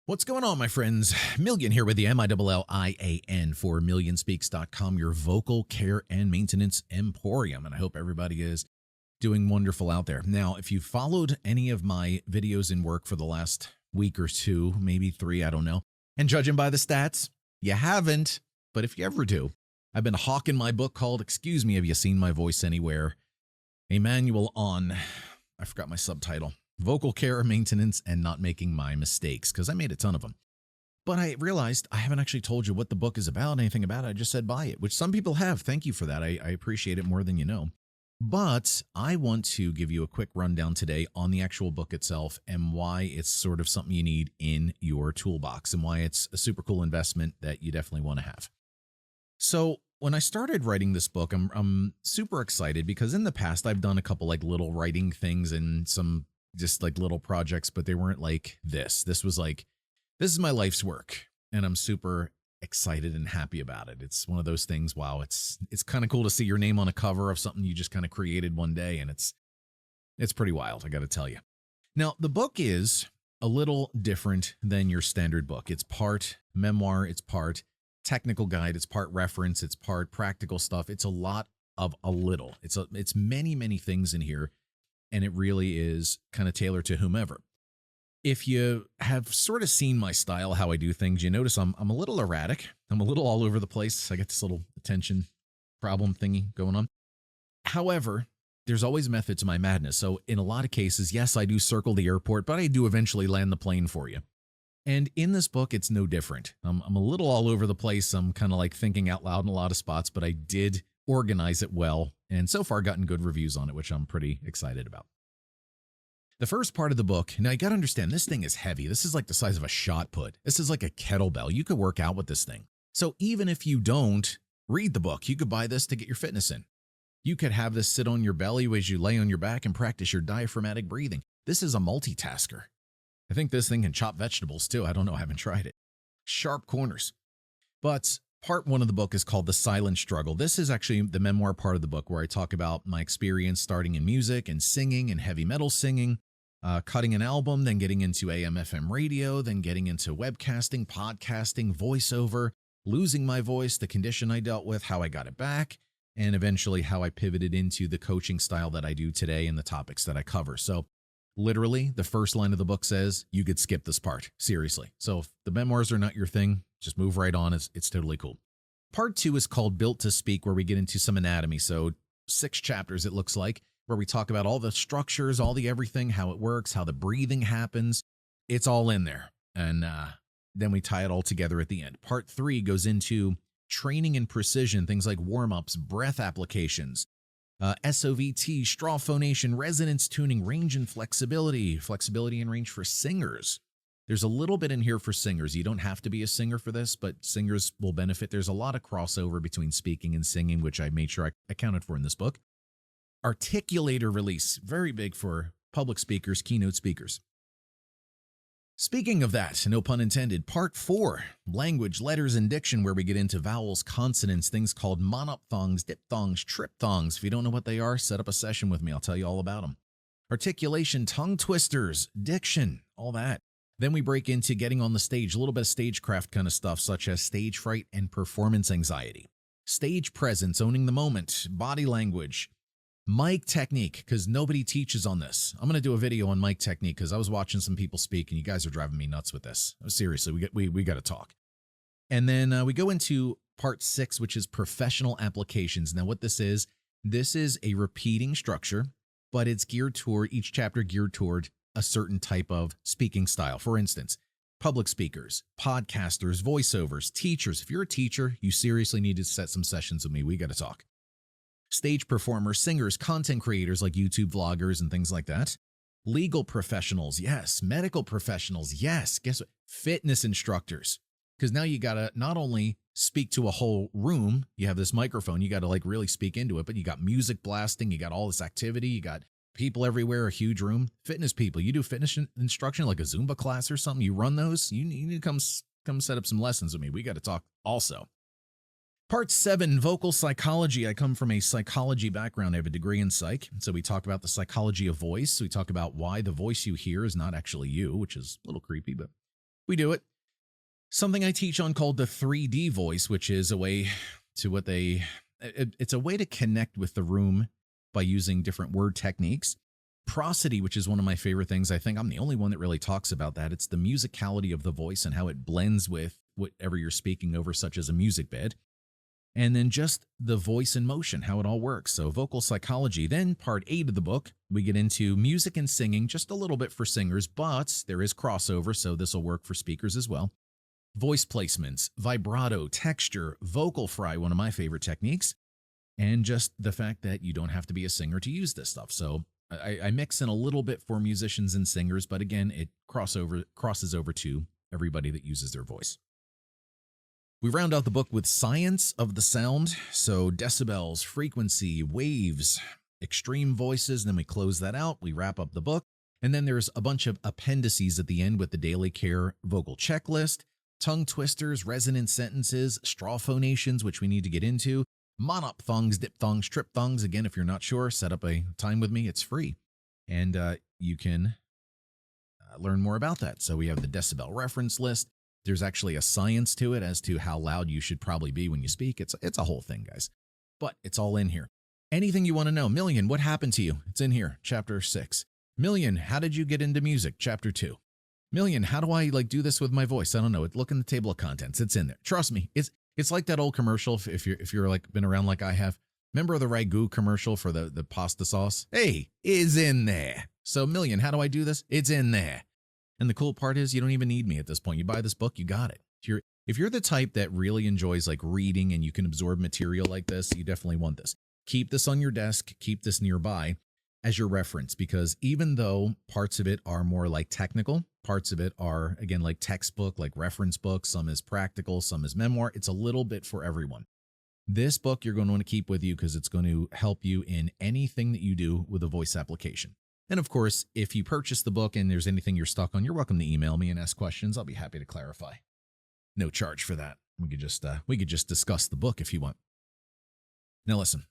What's going on, my friends? Millian here with the MILLIAN for MillionSpeaks.com, your vocal care and maintenance emporium. And I hope everybody is doing wonderful out there. Now, if you followed any of my videos in work for the last week or two, maybe three, I don't know, and judging by the stats, you haven't. But if you ever do, I've been hawking my book called, excuse me, have you seen my voice anywhere? A manual on, I forgot my subtitle. Vocal care, maintenance, and not making my mistakes, because I made a ton of them. But I realized I haven't actually told you what the book is about, anything about it. I just said buy it, which some people have. Thank you for that. I appreciate it more than you know. But I want to give you a quick rundown today on the actual book itself and why it's sort of something you need in your toolbox and why it's a super cool investment that you definitely want to have. So when I started writing this book, I'm super excited because in the past I've done a couple like little writing things and some just like little projects, but they weren't like this. This was like, this is my life's work and I'm super excited and happy about it. It's one of those things. Wow. It's kind of cool to see your name on a cover of something you just kind of created one day. And it's pretty wild. I got to tell you. Now, the book is a little different than your standard book. It's part memoir. It's part technical guide. It's part reference. It's part practical stuff. It's a lot of a little. It's many, many things in here. And it really is kind of tailored to whomever. If you have sort of seen my style, how I do things, you notice I'm a little erratic. I'm a little all over the place. I got this little attention problem thingy going on. However, there's always method to my madness. So in a lot of cases, yes, I do circle the airport, but I do eventually land the plane for you. And in this book, it's no different. I'm a little all over the place. I'm kind of like thinking out loud in a lot of spots, but I did organize it well, and so far gotten good reviews on it, which I'm pretty excited about. The first part of the book, now you got to understand, this thing is heavy. This is like the size of a shot put. This is like a kettlebell. You could work out with this thing. So even if you don't read the book, you could buy this to get your fitness in. You could have this sit on your belly as you lay on your back and practice your diaphragmatic breathing. This is a multitasker. I think this thing can chop vegetables too. I don't know. I haven't tried it. Sharp corners. But part one of the book is called The Silent Struggle. This is actually the memoir part of the book where I talk about my experience starting in music and singing and heavy metal singing, cutting an album, then getting into AM/FM radio, then getting into webcasting, podcasting, voiceover, losing my voice, the condition I dealt with, how I got it back, and eventually how I pivoted into the coaching style that I do today and the topics that I cover. So literally, the first line of the book says you could skip this part. Seriously. So if the memoirs are not your thing, just move right on. It's totally cool. Part two is called Built to Speak, where we get into some anatomy. So 6 chapters, it looks like, where we talk about all the structures, all the everything, how it works, how the breathing happens. It's all in there. And then we tie it all together at the end. Part 3 goes into training and precision, things like warm-ups, breath applications, SOVT, straw phonation, resonance tuning, range and flexibility and range for singers. There's a little bit in here for singers. You don't have to be a singer for this, but singers will benefit. There's a lot of crossover between speaking and singing, which I made sure I accounted for in this book. Articulator release, very big for public speakers, keynote speakers. Speaking of that, no pun intended, part 4, language, letters, and diction, where we get into vowels, consonants, things called monophthongs, diphthongs, triphthongs. If you don't know what they are, set up a session with me. I'll tell you all about them. Articulation, tongue twisters, diction, all that. Then we break into getting on the stage, a little bit of stagecraft kind of stuff, such as stage fright and performance anxiety. Stage presence, owning the moment, body language, mic technique, because nobody teaches on this. I'm going to do a video on mic technique because I was watching some people speak and you guys are driving me nuts with this. Seriously, we got to talk. And then we go into part 6, which is professional applications. Now what this is a repeating structure, but it's geared toward, each chapter geared toward a certain type of speaking style. For instance, public speakers, podcasters, voiceovers, teachers. If you're a teacher, you seriously need to set some sessions with me. We got to talk. Stage performers, singers, content creators like YouTube vloggers and things like that. Legal professionals, yes. Medical professionals, yes. Guess what? Fitness instructors. Because now you got to not only speak to a whole room, you have this microphone, you got to like really speak into it, but you got music blasting, you got all this activity, you got people everywhere, a huge room. Fitness people, you do fitness instruction like a Zumba class or something, you run those, you need to come set up some lessons with me. We got to talk also. Part 7, vocal psychology. I come from a psychology background. I have a degree in psych. So we talk about the psychology of voice. We talk about why the voice you hear is not actually you, which is a little creepy, but we do it. Something I teach on called the 3D voice, which is a way to it's a way to connect with the room by using different word techniques. Prosody, which is one of my favorite things. I think I'm the only one that really talks about that. It's the musicality of the voice and how it blends with whatever you're speaking over, such as a music bed. And then just the voice in motion, how it all works. So vocal psychology. Then part 8 of the book, we get into music and singing, just a little bit for singers, but there is crossover, so this will work for speakers as well. Voice placements, vibrato, texture, vocal fry, one of my favorite techniques, and just the fact that you don't have to be a singer to use this stuff. So I mix in a little bit for musicians and singers, but again, it crosses over to everybody that uses their voice. We round out the book with science of the sound, so decibels, frequency, waves, extreme voices, and then we close that out. We wrap up the book, and then there's a bunch of appendices at the end with the daily care vocal checklist, tongue twisters, resonant sentences, straw phonations, which we need to get into, monophthongs, diphthongs, triphthongs. Again, if you're not sure, set up a time with me. It's free, and you can learn more about that. So we have the decibel reference list. There's actually a science to it as to how loud you should probably be when you speak. It's a whole thing, guys, but it's all in here. Anything you want to know. Million, what happened to you? It's in here, chapter 6. Million, how did you get into music? Chapter 2. Million, how do I do this with my voice? I don't know. Look in the table of contents. It's in there. Trust me. It's like that old commercial. If you're been around like I have. Remember the ragu commercial for the pasta sauce? Hey, it's in there. So Million, how do I do this? It's in there. And the cool part is you don't even need me at this point. You buy this book, you got it. If you're the type that really enjoys reading and you can absorb material like this, you definitely want this. Keep this on your desk, keep this nearby as your reference, because even though parts of it are more technical, parts of it are, again, like textbook, like reference book, some is practical, some is memoir, it's a little bit for everyone. This book you're going to want to keep with you because it's going to help you in anything that you do with a voice application. And of course, if you purchase the book and there's anything you're stuck on, you're welcome to email me and ask questions. I'll be happy to clarify. No charge for that. We could just discuss the book if you want. Now listen.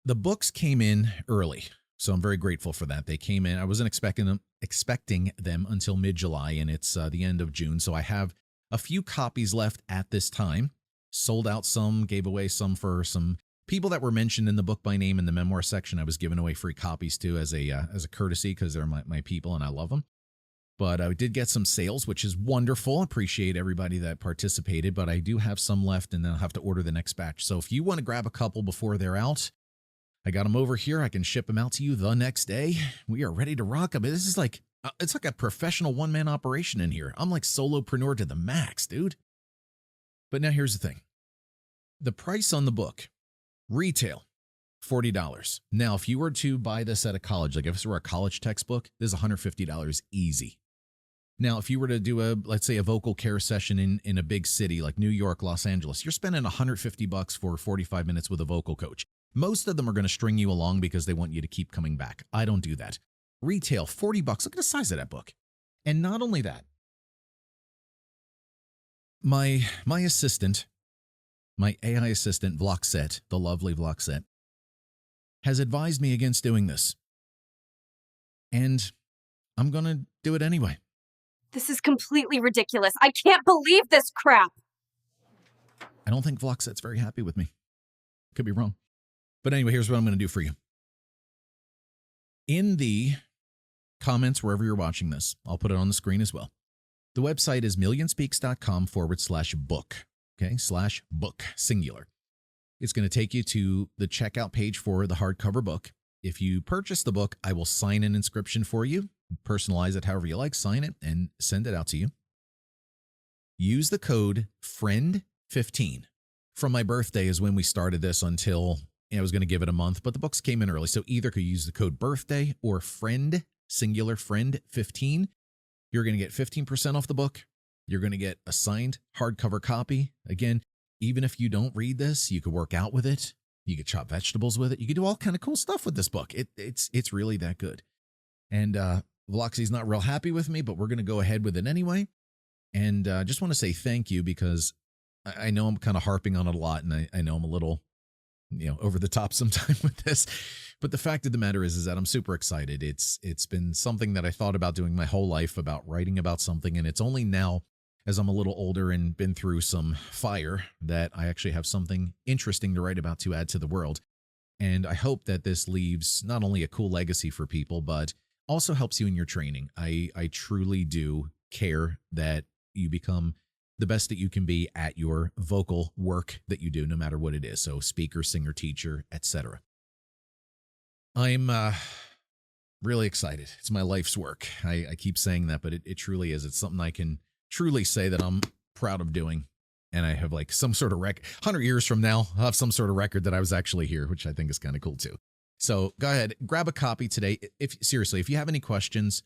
The books came in early, so I'm very grateful for that. They came in. I wasn't expecting them until mid-July, and it's the end of June. So I have a few copies left at this time. Sold out some, gave away some for some people that were mentioned in the book by name in the memoir section. I was giving away free copies to as a courtesy because they're my people and I love them. But I did get some sales, which is wonderful. Appreciate everybody that participated, but I do have some left and then I'll have to order the next batch. So if you want to grab a couple before they're out, I got them over here. I can ship them out to you the next day. We are ready to rock. I mean, this is it's like a professional one-man operation in here. I'm like solopreneur to the max, dude. But now here's the thing. The price on the book, retail, $40. Now, if you were to buy this at a college, if this were a college textbook, this is $150 easy. Now, if you were to do let's say a vocal care session in a big city like New York, Los Angeles, you're spending $150 for 45 minutes with a vocal coach. Most of them are going to string you along because they want you to keep coming back. I don't do that. Retail, $40. Look at the size of that book. And not only that, my assistant, my AI assistant, Vloxet, the lovely Vloxet, has advised me against doing this. And I'm going to do it anyway. This is completely ridiculous. I can't believe this crap. I don't think Vloxet's very happy with me. Could be wrong. But anyway, here's what I'm going to do for you. In the comments, wherever you're watching this, I'll put it on the screen as well. The website is millionspeaks.com/book. Okay, /book, singular. It's going to take you to the checkout page for the hardcover book. If you purchase the book, I will sign an inscription for you, personalize it however you like, sign it, and send it out to you. Use the code FRIEND15. From my birthday is when we started this until I was going to give it a month, but the books came in early. So either could use the code birthday or friend, singular friend 15. You're going to get 15% off the book. You're going to get a signed hardcover copy. Again, even if you don't read this, you could work out with it. You could chop vegetables with it. You could do all kind of cool stuff with this book. It's really that good. And Vloxy's not real happy with me, but we're going to go ahead with it anyway. And just want to say thank you because I know I'm kind of harping on it a lot, and I know I'm a little over the top sometime with this. But the fact of the matter is that I'm super excited. It's been something that I thought about doing my whole life, about writing about something, and it's only now, as I'm a little older and been through some fire, that I actually have something interesting to write about to add to the world. And I hope that this leaves not only a cool legacy for people, but also helps you in your training. I truly do care that you become the best that you can be at your vocal work that you do, no matter what it is. So speaker, singer, teacher, etc. I'm really excited. It's my life's work. I keep saying that, but it truly is. It's something I can truly say that I'm proud of doing. And I have like some sort of 100 years from now, I'll have some sort of record that I was actually here, which I think is kind of cool too. So go ahead, grab a copy today. If you have any questions,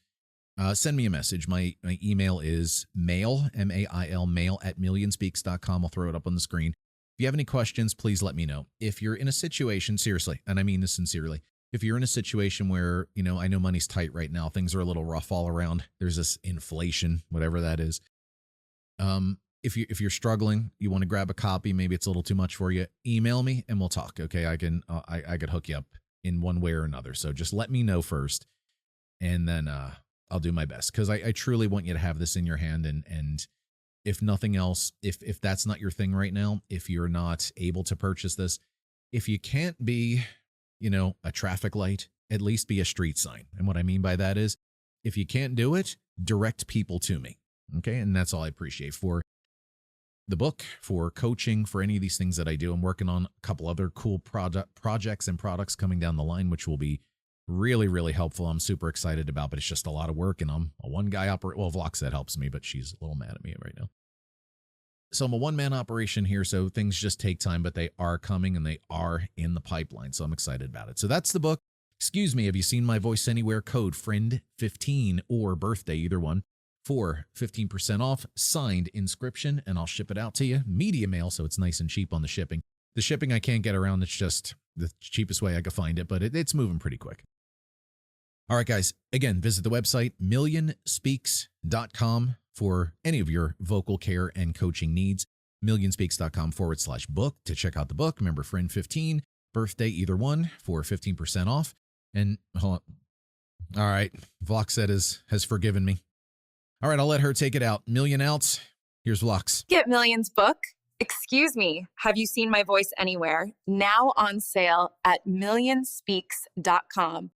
send me a message. My email is mail, M-A-I-L, mail at millionspeaks.com. I'll throw it up on the screen. If you have any questions, please let me know. If you're in a situation, seriously, and I mean this sincerely, if you're in a situation where, I know money's tight right now, things are a little rough all around, there's this inflation, whatever that is. If you're struggling, you want to grab a copy, maybe it's a little too much for you, email me and we'll talk. Okay. I could hook you up in one way or another. So just let me know first, and then, I'll do my best, because I truly want you to have this in your hand. And if nothing else, if that's not your thing right now, if you're not able to purchase this, if you can't be, a traffic light, at least be a street sign. And what I mean by that is, if you can't do it, direct people to me. Okay. And that's all I appreciate for the book, for coaching, for any of these things that I do. I'm working on a couple other cool projects and products coming down the line, which will be really, really helpful. I'm super excited about, but it's just a lot of work, and I'm a one-guy operator. Well, Vloxet helps me, but she's a little mad at me right now. So I'm a one-man operation here, so things just take time, but they are coming and they are in the pipeline, so I'm excited about it. So that's the book. Excuse me, have you seen my voice anywhere? Code FRIEND15 or birthday, either one, for 15% off, signed inscription, and I'll ship it out to you. Media mail, so it's nice and cheap on the shipping. The shipping I can't get around. It's just the cheapest way I could find it, but it's moving pretty quick. All right, guys, again, visit the website, millionspeaks.com, for any of your vocal care and coaching needs. millionspeaks.com/book to check out the book. Remember, Friend15, birthday, either one, for 15% off. And hold on. All right, Vloxet has forgiven me. All right, I'll let her take it out. Million out. Here's Vlox. Get Millions book. Excuse me, have you seen my voice anywhere? Now on sale at millionspeaks.com.